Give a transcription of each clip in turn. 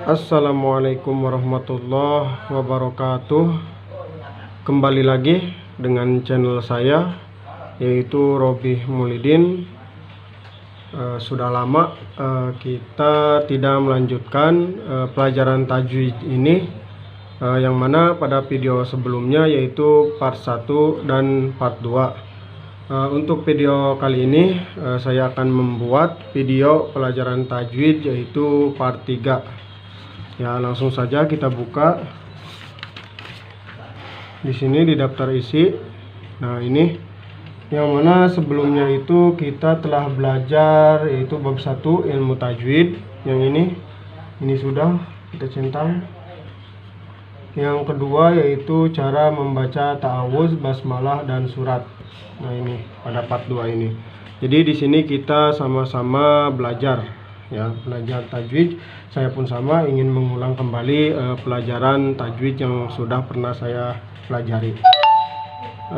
Assalamualaikum warahmatullahi wabarakatuh. Kembali lagi dengan channel saya, yaitu Robih Mulidin. Sudah lama kita tidak melanjutkan pelajaran tajwid ini, yang mana pada video sebelumnya yaitu part 1 dan part 2. Untuk video kali ini saya akan membuat video pelajaran tajwid yaitu part 3. Ya, langsung saja kita buka di sini di daftar isi. Nah, ini yang mana sebelumnya itu kita telah belajar yaitu bab 1 ilmu tajwid. Yang ini sudah kita centang. Yang kedua yaitu cara membaca ta'awuz, basmalah dan surat. Nah, ini pada part 2 ini. Jadi di sini kita sama-sama belajar tajwid. Saya pun sama ingin mengulang kembali pelajaran tajwid yang sudah pernah saya pelajari.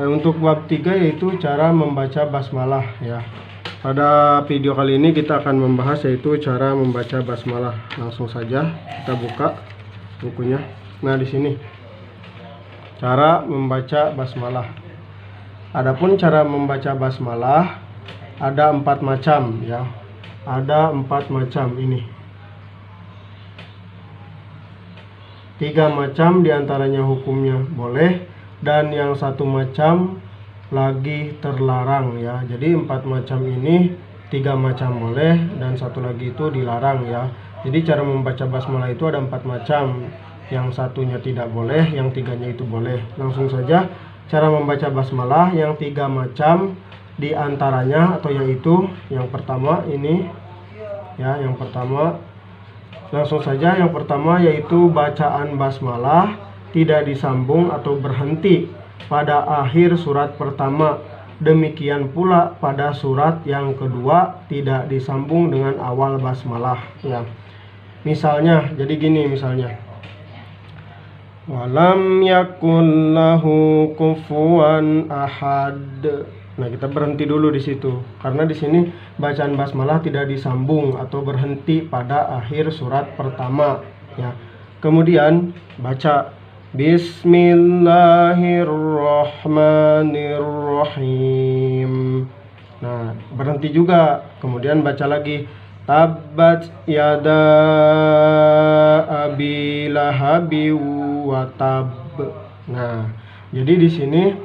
Untuk bab 3 yaitu cara membaca basmalah ya. Pada video kali ini kita akan membahas yaitu cara membaca basmalah. Langsung saja kita buka bukunya. Nah, di sini cara membaca basmalah. Adapun cara membaca basmalah ada 4 macam ya. Ada 4 macam ini. 3 macam diantaranya hukumnya boleh dan yang 1 macam lagi terlarang ya. Jadi 4 macam ini, 3 macam boleh dan 1 lagi itu dilarang ya. Jadi cara membaca basmalah itu ada 4 macam. Yang 1-nya tidak boleh, yang 3-nya itu boleh. Langsung saja cara membaca basmalah yang 3 macam diantaranya atau yaitu yang pertama ini ya, yang pertama langsung saja yang pertama yaitu bacaan basmalah tidak disambung atau berhenti pada akhir surat pertama. Demikian pula pada surat yang kedua tidak disambung dengan awal basmalah ya. Misalnya, jadi gini misalnya. Walam yakun lahu kufuwan ahad. Nah, kita berhenti dulu di situ karena di sini bacaan basmalah tidak disambung atau berhenti pada akhir surat pertama ya. Kemudian baca Bismillahirrahmanirrahim. Nah, berhenti juga. Kemudian baca lagi Tabbat yada abi lahabi wa tab. Nah, jadi di sini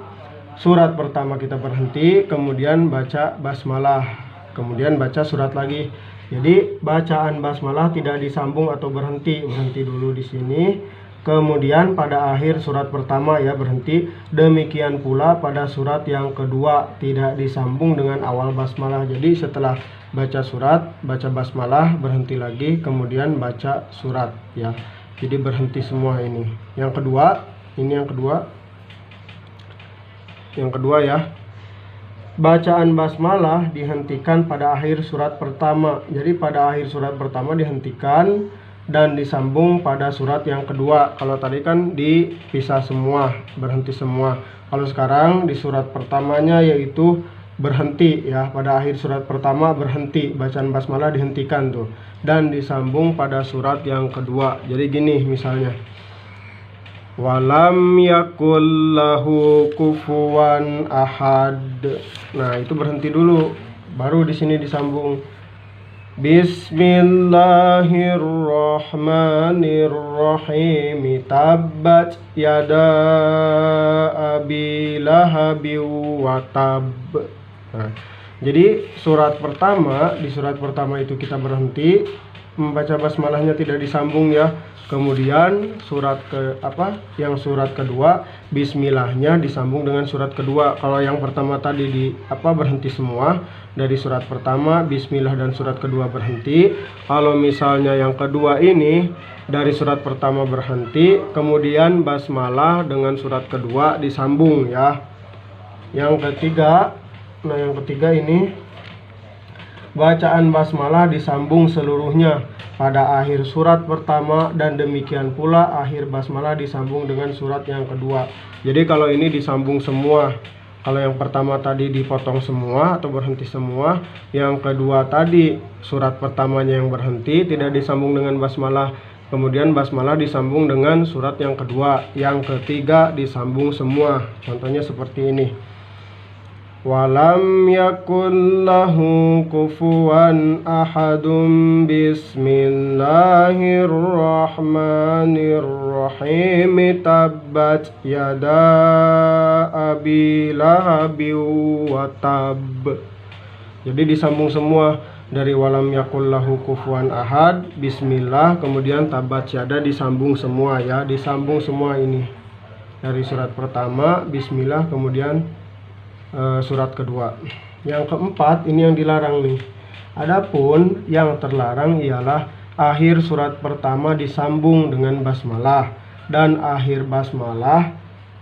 surat pertama kita berhenti, kemudian baca basmalah, kemudian baca surat lagi. Jadi bacaan basmalah tidak disambung atau berhenti dulu di sini. Kemudian pada akhir surat pertama ya berhenti. Demikian pula pada surat yang kedua tidak disambung dengan awal basmalah. Jadi setelah baca surat, baca basmalah, berhenti lagi, kemudian baca surat ya. Jadi berhenti semua ini. Yang kedua, ini yang kedua. Yang kedua ya. Bacaan basmalah dihentikan pada akhir surat pertama. Jadi pada akhir surat pertama dihentikan dan disambung pada surat yang kedua. Kalau tadi kan dipisah semua, berhenti semua. Kalau sekarang di surat pertamanya yaitu berhenti ya, pada akhir surat pertama berhenti, bacaan basmalah dihentikan tuh dan disambung pada surat yang kedua. Jadi gini misalnya. Walam yakul lahu kufuwan ahad. Nah, itu berhenti dulu. Baru di sini disambung. Bismillahirrahmanirrahim. Tabbat yada abi lahabi wa tab. Nah, jadi surat pertama, di surat pertama itu kita berhenti, membaca basmalahnya tidak disambung ya. Kemudian surat surat kedua bismillahnya disambung dengan surat kedua. Kalau yang pertama tadi berhenti semua, dari surat pertama bismillah dan surat kedua berhenti. Kalau misalnya yang kedua ini dari surat pertama berhenti, kemudian basmalah dengan surat kedua disambung ya. Yang ketiga, nah yang ketiga ini bacaan basmalah disambung seluruhnya pada akhir surat pertama dan demikian pula akhir basmalah disambung dengan surat yang kedua. Jadi kalau ini disambung semua. Kalau yang pertama tadi dipotong semua atau berhenti semua, yang kedua tadi surat pertamanya yang berhenti tidak disambung dengan basmalah, kemudian basmalah disambung dengan surat yang kedua, yang ketiga disambung semua. Contohnya seperti ini. Walam yakul lahu kufuwan ahadum bismillahirrahmanirrahim tabbat yada abi lahabi wa tab. Jadi disambung semua. Dari walam yakul lahu kufuwan ahad, bismillah, kemudian tabat yada disambung semua ya, disambung semua ini. Dari surat pertama bismillah, kemudian surat kedua. Yang keempat ini yang dilarang nih. Adapun yang terlarang ialah akhir surat pertama disambung dengan basmalah dan akhir basmalah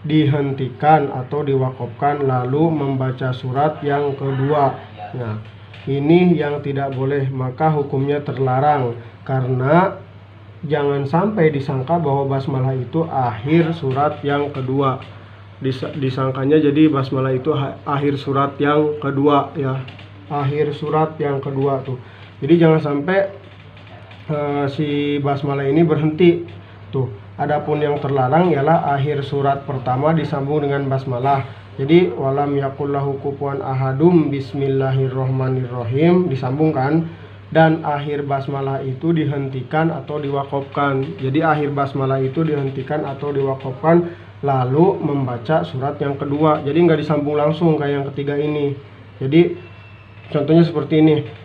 dihentikan atau diwakafkan lalu membaca surat yang kedua. Nah, ini yang tidak boleh, maka hukumnya terlarang karena jangan sampai disangka bahwa basmalah itu akhir surat yang kedua. Disangkanya jadi basmalah itu akhir surat yang kedua ya, akhir surat yang kedua tuh. Jadi jangan sampai si basmalah ini berhenti tuh. Adapun yang terlarang ialah akhir surat pertama disambung dengan basmalah. Jadi walam yakul lahu kufuwan ahadum bismillahirrahmanirrahim disambungkan, dan akhir basmalah itu dihentikan atau diwakafkan. Jadi akhir basmalah itu dihentikan atau diwakafkan lalu membaca surat yang kedua. Jadi nggak disambung langsung kayak yang ketiga ini. Jadi contohnya seperti ini.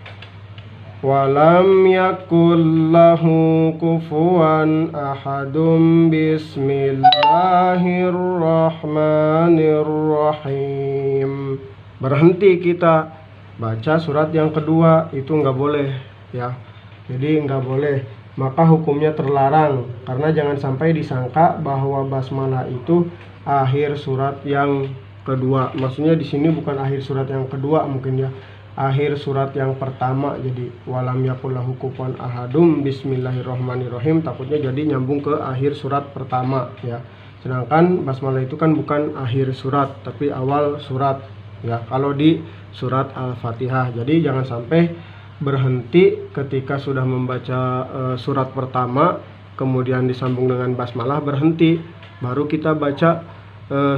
Walam yakul lahu kufuwan ahadum bismillahirrahmanirrahim. Berhenti kita baca surat yang kedua, itu nggak boleh ya. Jadi nggak boleh, maka hukumnya terlarang karena jangan sampai disangka bahwa basmalah itu akhir surat yang kedua. Maksudnya di sini bukan akhir surat yang kedua mungkin ya, akhir surat yang pertama. Jadi walam yakul lahu kufuwan ahadum bismillahirrahmanirrahim takutnya jadi nyambung ke akhir surat pertama ya. Sedangkan basmalah itu kan bukan akhir surat tapi awal surat ya, kalau di surat Al-Fatihah. Jadi jangan sampai berhenti ketika sudah membaca surat pertama kemudian disambung dengan basmalah, berhenti baru kita baca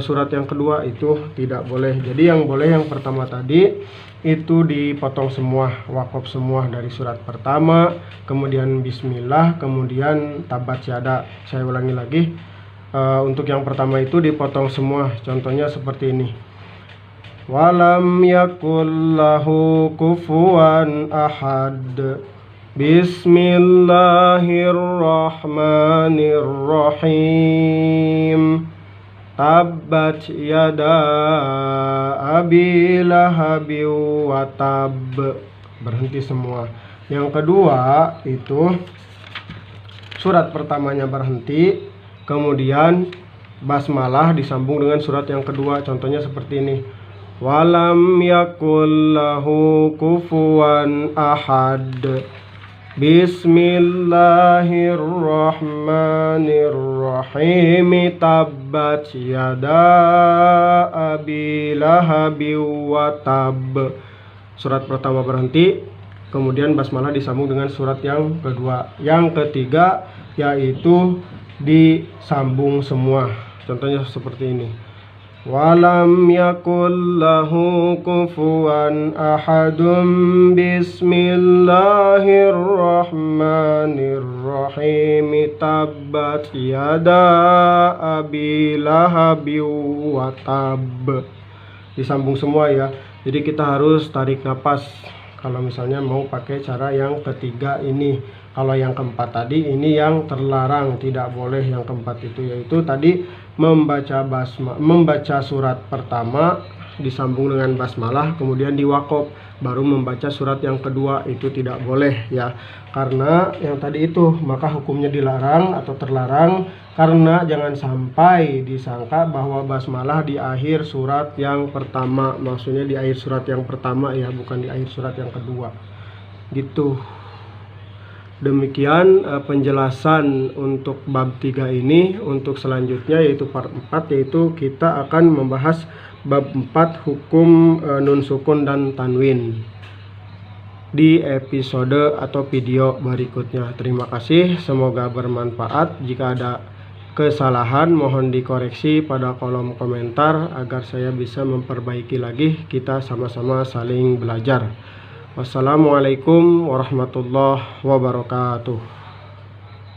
surat yang kedua, itu tidak boleh. Jadi yang boleh yang pertama tadi itu dipotong semua, wakaf semua dari surat pertama, kemudian bismillah, kemudian tabat yada. Saya ulangi lagi, untuk yang pertama itu dipotong semua. Contohnya seperti ini. Walam yakul lahu kufuwan ahad bismillahirrahmanirrahim tabbat yada abi lahabi wa tab. Berhenti semua. Yang kedua itu surat pertamanya berhenti, kemudian basmalah disambung dengan surat yang kedua. Contohnya seperti ini. Walam yakul lahu kufuwan ahad bismillahirrahmanirrahim tabbat yada abi lahabi wa tab. Surat pertama berhenti, kemudian basmalah disambung dengan surat yang kedua. Yang ketiga yaitu disambung semua. Contohnya seperti ini. Walam yakul lahu kufuwan ahadum bismillahirrahmanirrahim tabbat yada abi lahabi wa tab. Disambung semua ya. Jadi kita harus tarik napas kalau misalnya mau pakai cara yang ketiga ini. Kalau yang keempat tadi ini yang terlarang, tidak boleh. Yang keempat itu yaitu tadi membaca surat pertama disambung dengan basmalah kemudian diwakaf baru membaca surat yang kedua, itu tidak boleh ya. Karena yang tadi itu maka hukumnya dilarang atau terlarang karena jangan sampai disangka bahwa basmalah di akhir surat yang pertama. Maksudnya di akhir surat yang pertama ya, bukan di akhir surat yang kedua gitu. Demikian penjelasan untuk bab 3 ini. Untuk selanjutnya yaitu part 4, yaitu kita akan membahas bab 4 hukum nun sukun dan tanwin. di episode atau video berikutnya. Terima kasih, semoga bermanfaat. Jika ada kesalahan mohon dikoreksi pada kolom komentar agar saya bisa memperbaiki lagi. Kita sama-sama saling belajar. Wassalamualaikum warahmatullahi wabarakatuh.